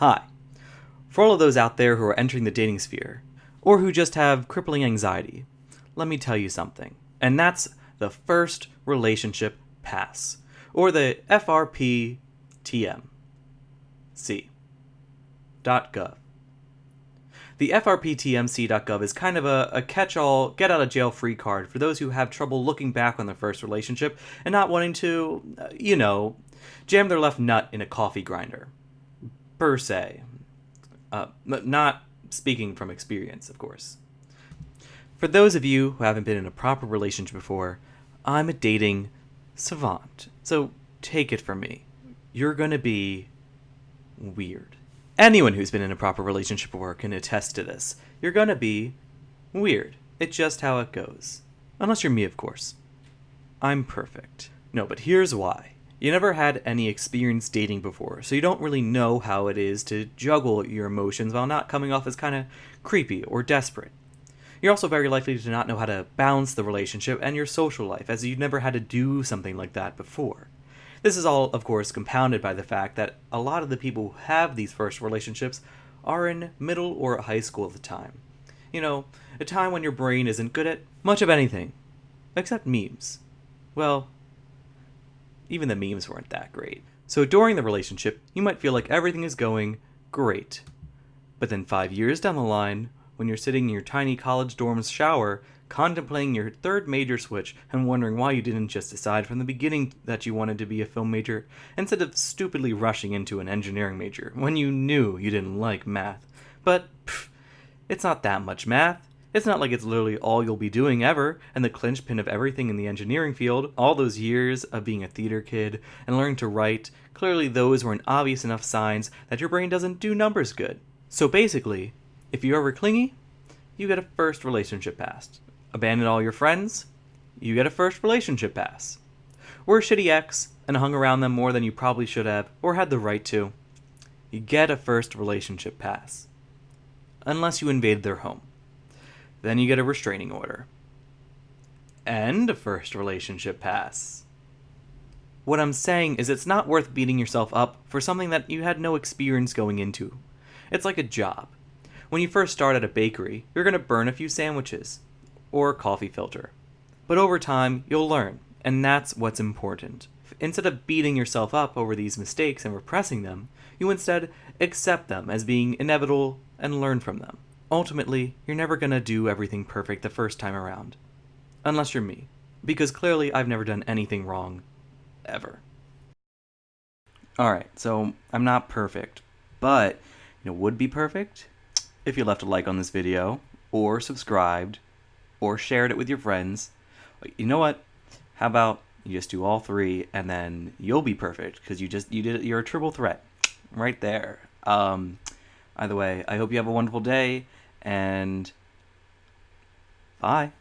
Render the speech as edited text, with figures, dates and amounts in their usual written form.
Hi. For all of those out there who are entering the dating sphere, or who just have crippling anxiety, let me tell you something. And that's the First Relationship Pass, or the FRPTMC.gov. The FRPTMC.gov is kind of a catch-all, get-out-of-jail-free card for those who have trouble looking back on their first relationship and not wanting to, jam their left nut in a coffee grinder. Per se. Not speaking from experience, of course. For those of you who haven't been in a proper relationship before, I'm a dating savant. So take it from me. You're gonna be weird. Anyone who's been in a proper relationship before can attest to this. You're gonna be weird. It's just how it goes. Unless you're me, of course. I'm perfect. No, but here's why. You never had any experience dating before, so you don't really know how it is to juggle your emotions while not coming off as kind of creepy or desperate. You're also very likely to not know how to balance the relationship and your social life, as you've never had to do something like that before. This is all, of course, compounded by the fact that a lot of the people who have these first relationships are in middle or high school at the time. You know, a time when your brain isn't good at much of anything, except memes. Well, even the memes weren't that great. So during the relationship, you might feel like everything is going great. But then 5 years down the line, when you're sitting in your tiny college dorm's shower, contemplating your third major switch and wondering why you didn't just decide from the beginning that you wanted to be a film major, instead of stupidly rushing into an engineering major when you knew you didn't like math. But, it's not that much math. It's not like it's literally all you'll be doing ever, and the clinchpin of everything in the engineering field, all those years of being a theater kid and learning to write, clearly those weren't obvious enough signs that your brain doesn't do numbers good. So basically, if you're ever clingy, you get a first relationship pass. Abandon all your friends, you get a first relationship pass. Or a shitty ex and hung around them more than you probably should have or had the right to, you get a first relationship pass. Unless you invaded their home. Then you get a restraining order. And a first relationship pass. What I'm saying is it's not worth beating yourself up for something that you had no experience going into. It's like a job. When you first start at a bakery, you're going to burn a few sandwiches or a coffee filter. But over time, you'll learn, and that's what's important. Instead of beating yourself up over these mistakes and repressing them, you instead accept them as being inevitable and learn from them. Ultimately, you're never going to do everything perfect the first time around. Unless you're me. Because clearly I've never done anything wrong. Ever. Alright, so I'm not perfect. But, would be perfect if you left a like on this video, or subscribed, or shared it with your friends. You know what? How about you just do all three, and then you'll be perfect, because you're a triple threat. Right there. Either way, I hope you have a wonderful day, and bye.